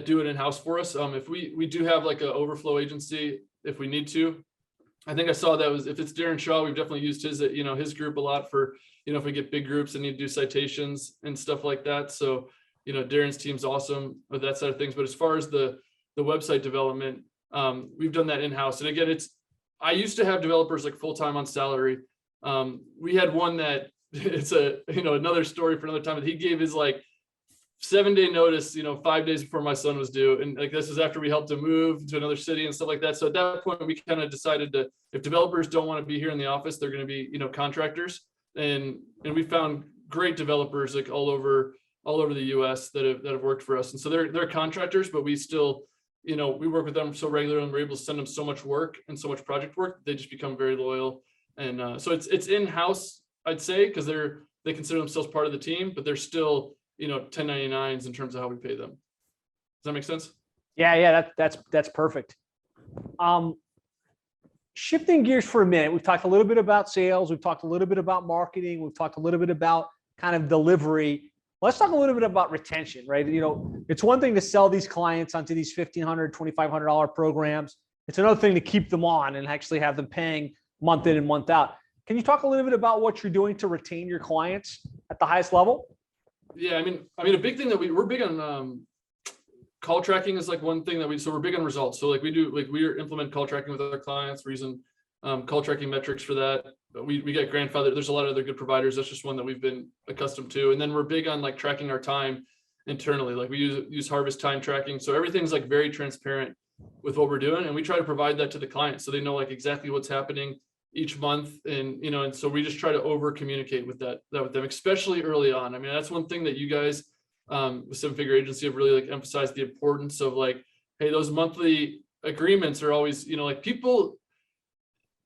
do it in-house for us. If we do have like an overflow agency, if we need to. I think I saw that was, if it's Darren Shaw, we've definitely used his group a lot for, if we get big groups and need to do citations and stuff like that. So, Darren's team's awesome with that side of things. But as far as the website development, we've done that in-house. And again, I used to have developers like full-time on salary. We had one that it's another story for another time, but he gave his like 7-day notice, 5 days before my son was due. And like, this is after we helped him move to another city and stuff like that. So at that point, we kind of decided that if developers don't want to be here in the office, they're going to be, contractors. And we found great developers like all over the US that have worked for us. And so they're contractors, but we still, we work with them so regularly, and we're able to send them so much work and so much project work. They just become very loyal. And so it's in-house, I'd say, because they consider themselves part of the team, but they're still, 1099s in terms of how we pay them. Does that make sense? Yeah, that's perfect. Shifting gears for a minute, we've talked a little bit about sales, we've talked a little bit about marketing, we've talked a little bit about kind of delivery. Let's talk a little bit about retention, right? It's one thing to sell these clients onto these $1,500, $2,500 programs. It's another thing to keep them on and actually have them paying month in and month out. Can you talk a little bit about what you're doing to retain your clients at the highest level? Yeah, a big thing that we're big on, call tracking is like one thing that we're big on results. So like we implement call tracking with our clients. We're using call tracking metrics for that. We get grandfathered. There's a lot of other good providers. That's just one that we've been accustomed to. And then we're big on like tracking our time internally. Like we use harvest time tracking. So everything's like very transparent with what we're doing. And we try to provide that to the client so they know like exactly what's happening each month. And, and so we just try to over communicate with that with them, especially early on. That's one thing that you guys with Seven Figure Agency have really like emphasized the importance of like, hey, those monthly agreements are always, like people,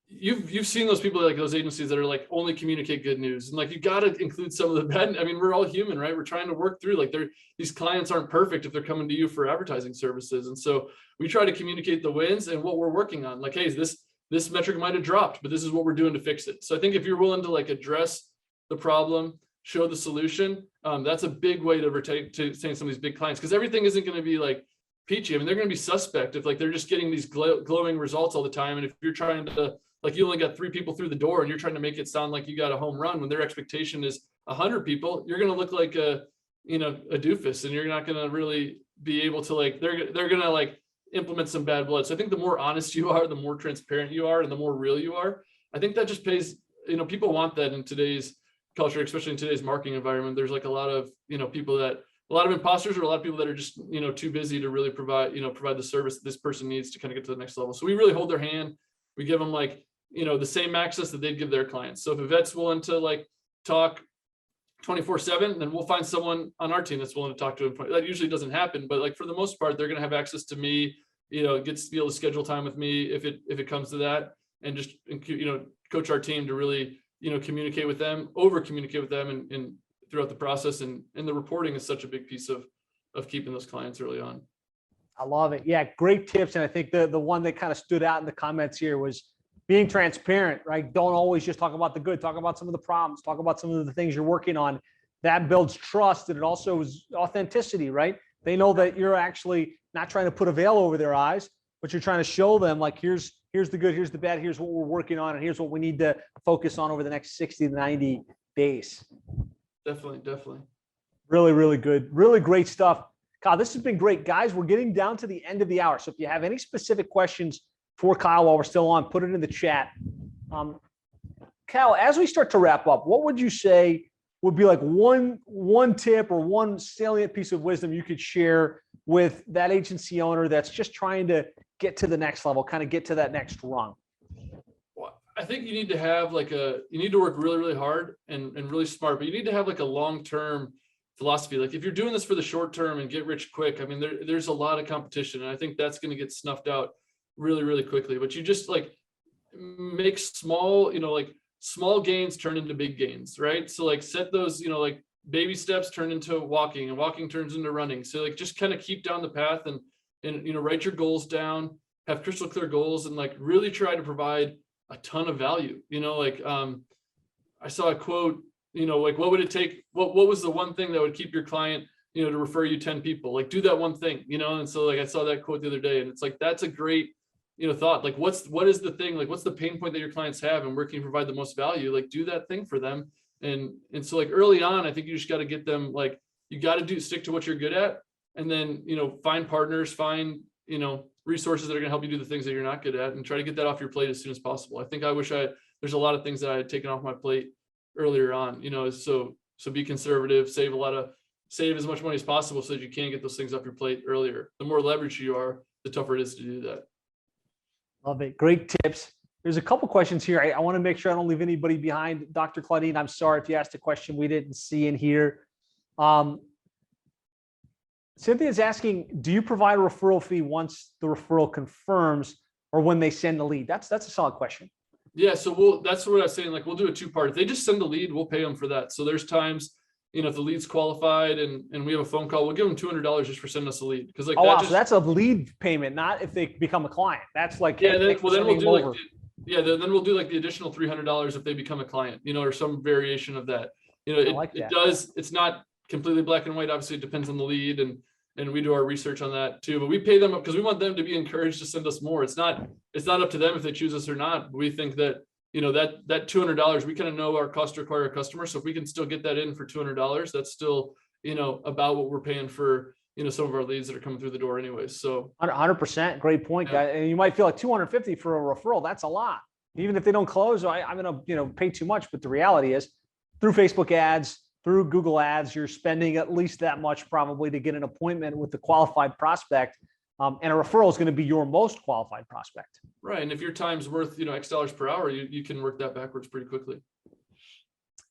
you've seen those people, like those agencies that are like only communicate good news, and like you got to include some of the bad. We're all human, right? We're trying to work through, like these clients aren't perfect if they're coming to you for advertising services. And so we try to communicate the wins and what we're working on. Like, hey, this metric might have dropped, but this is what we're doing to fix it. So I think if you're willing to like address the problem, show the solution, that's a big way to retain some of these big clients, because everything isn't going to be like peachy. They're going to be suspect if like they're just getting these glowing results all the time. And if you're trying to, like, you only got 3 people through the door and you're trying to make it sound like you got a home run when their expectation is 100 people, you're going to look like a doofus, and you're not going to really be able to like, they're going to like implement some bad blood. So I think the more honest you are, the more transparent you are, and the more real you are, I think that just pays, people want that in today's culture, especially in today's marketing environment. There's like a lot of, people that, a lot of imposters, or a lot of people that are just, too busy to really provide the service that this person needs to kind of get to the next level. So we really hold their hand. We give them like, the same access that they'd give their clients. So if a vet's willing to like talk 24/7, then we'll find someone on our team that's willing to talk to him. That usually doesn't happen, but like for the most part, they're going to have access to me, gets to be able to schedule time with me if it comes to that, and just, coach our team to really, communicate with them, over communicate with them and throughout the process. And the reporting is such a big piece of keeping those clients early on. I love it. Yeah, great tips. And I think the one that kind of stood out in the comments here was being transparent, right? Don't always just talk about the good, talk about some of the problems, talk about some of the things you're working on. That builds trust, and it also is authenticity, right? They know that you're actually not trying to put a veil over their eyes, but you're trying to show them like, here's the good, here's the bad, here's what we're working on, and here's what we need to focus on over the next 60 to 90 days. Definitely. Really, really good. Really great stuff. Kyle, this has been great. Guys, we're getting down to the end of the hour. So if you have any specific questions for Kyle while we're still on, put it in the chat. Kyle, as we start to wrap up, what would you say would be like one tip or one salient piece of wisdom you could share with that agency owner that's just trying to get to the next level, kind of get to that next rung? Well, I think you need to have you need to work really, really hard and really smart, but you need to have like a long-term philosophy. Like if you're doing this for the short term and get rich quick, there's a lot of competition, and I think that's going to get snuffed out really, really quickly. But you just like, make small, like small gains turn into big gains, right? So like set those, like baby steps turn into walking, and walking turns into running. So like just kind of keep down the path and write your goals down, have crystal clear goals, and like really try to provide a ton of value. I saw a quote, like what would it take? What was the one thing that would keep your client, to refer you 10 people? Like do that one thing, And so like I saw that quote the other day, and it's like, that's a great, thought. Like what is the thing? Like what's the pain point that your clients have, and where can you provide the most value? Like do that thing for them. And so like early on, I think you just got to get them, like you got to stick to what you're good at, and then, find partners, find, resources that are going to help you do the things that you're not good at, and try to get that off your plate as soon as possible. I think there's a lot of things that I had taken off my plate earlier on, so be conservative, save as much money as possible so that you can get those things off your plate earlier. The more leverage you are, the tougher it is to do that. Love it. Great tips. There's a couple questions here. I want to make sure I don't leave anybody behind. Dr. Claudine, I'm sorry if you asked a question we didn't see in here. Cynthia's asking, do you provide a referral fee once the referral confirms or when they send the lead? That's a solid question. Yeah, so that's what I was saying. Like we'll do a two-part. If they just send the lead, we'll pay them for that. So there's times, if the lead's qualified and we have a phone call, we'll give them $200 just for sending us a lead. Because like, so that's a lead payment, not if they become a client. That's like, then we'll do like, then we'll do like the additional $300 if they become a client, or some variation of that. It's not completely black and white. Obviously it depends on the lead, and we do our research on that too, but we pay them because we want them to be encouraged to send us more. It's not up to them if they choose us or not. We think that, that $200, we kind of know our cost to acquire a customer. So if we can still get that in for $200, that's still, about what we're paying for, some of our leads that are coming through the door anyways. So 100%. Great point, guys. And you might feel like $250 for a referral. That's a lot. Even if they don't close, I'm going to, pay too much. But the reality is through Facebook ads, through Google ads, you're spending at least that much probably to get an appointment with the qualified prospect. And a referral is going to be your most qualified prospect. Right. And if your time's worth, X dollars per hour, you can work that backwards pretty quickly.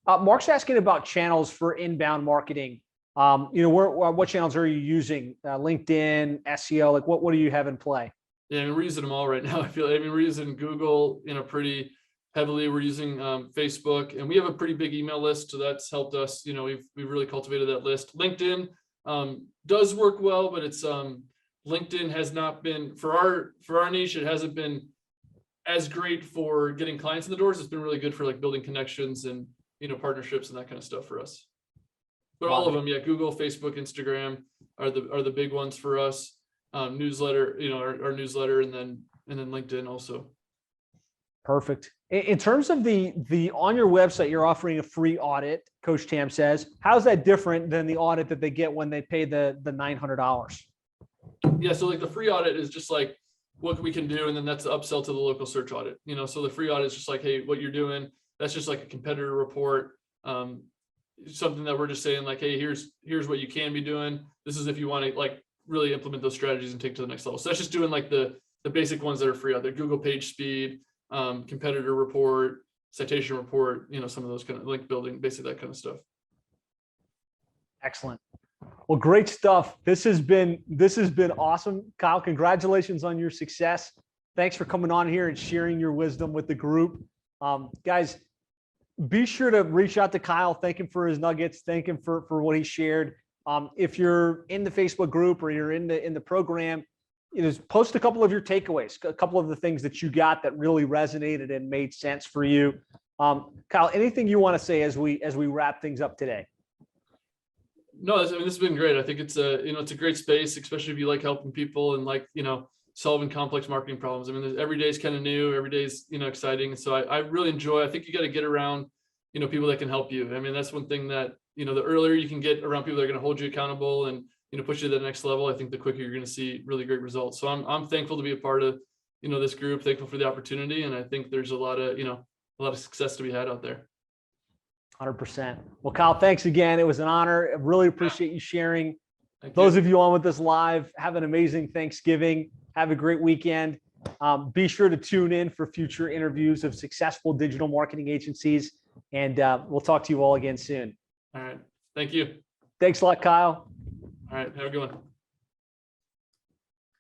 Mark's asking about channels for inbound marketing. What channels are you using? LinkedIn, SEO, like what do you have in play? Yeah, we're using them all right now. We're using Google, pretty heavily. We're using Facebook, and we have a pretty big email list. So that's helped us, we've really cultivated that list. LinkedIn does work well, but it's LinkedIn has not been for our niche. It hasn't been as great for getting clients in the doors. It's been really good for like building connections and, partnerships and that kind of stuff for us. But all of them, yeah, Google, Facebook, Instagram are the big ones for us. Newsletter, our newsletter, and then LinkedIn also. Perfect. In terms of the on your website, you're offering a free audit, Coach Tam says. How's that different than the audit that they get when they pay the $900? Yeah, so like the free audit is just like what we can do, and then that's the upsell to the local search audit. So the free audit is just like, hey, what you're doing, that's just like a competitor report. Something that we're just saying like, hey, here's what you can be doing. This is if you want to like really implement those strategies and take to the next level. So that's just doing like the basic ones that are free out there: Google page speed, competitor report, citation report, some of those kind of link building, basically that kind of stuff. Excellent. Well, great stuff. This has been awesome. Kyle, congratulations on your success. Thanks for coming on here and sharing your wisdom with the group. Guys, be sure to reach out to Kyle. Thank him for his nuggets. Thank him for what he shared. If you're in the Facebook group or you're in the program, post a couple of your takeaways, a couple of the things that you got that really resonated and made sense for you. Kyle, anything you want to say as we wrap things up today? No, this has been great. I think it's a great space, especially if you like helping people and like, solving complex marketing problems. Every day is kind of new. Every day is, exciting. So I really enjoy. I think you got to get around, people that can help you. That's one thing that, the earlier you can get around people that are going to hold you accountable and, push you to the next level, I think the quicker you're going to see really great results. So I'm thankful to be a part of, this group, thankful for the opportunity. And I think there's a lot of success to be had out there. 100%. Well, Kyle, thanks again. It was an honor. I really appreciate you sharing. Those of you on with us live, have an amazing Thanksgiving. Have a great weekend. Be sure to tune in for future interviews of successful digital marketing agencies. And we'll talk to you all again soon. All right. Thank you. Thanks a lot, Kyle. All right. Have a good one.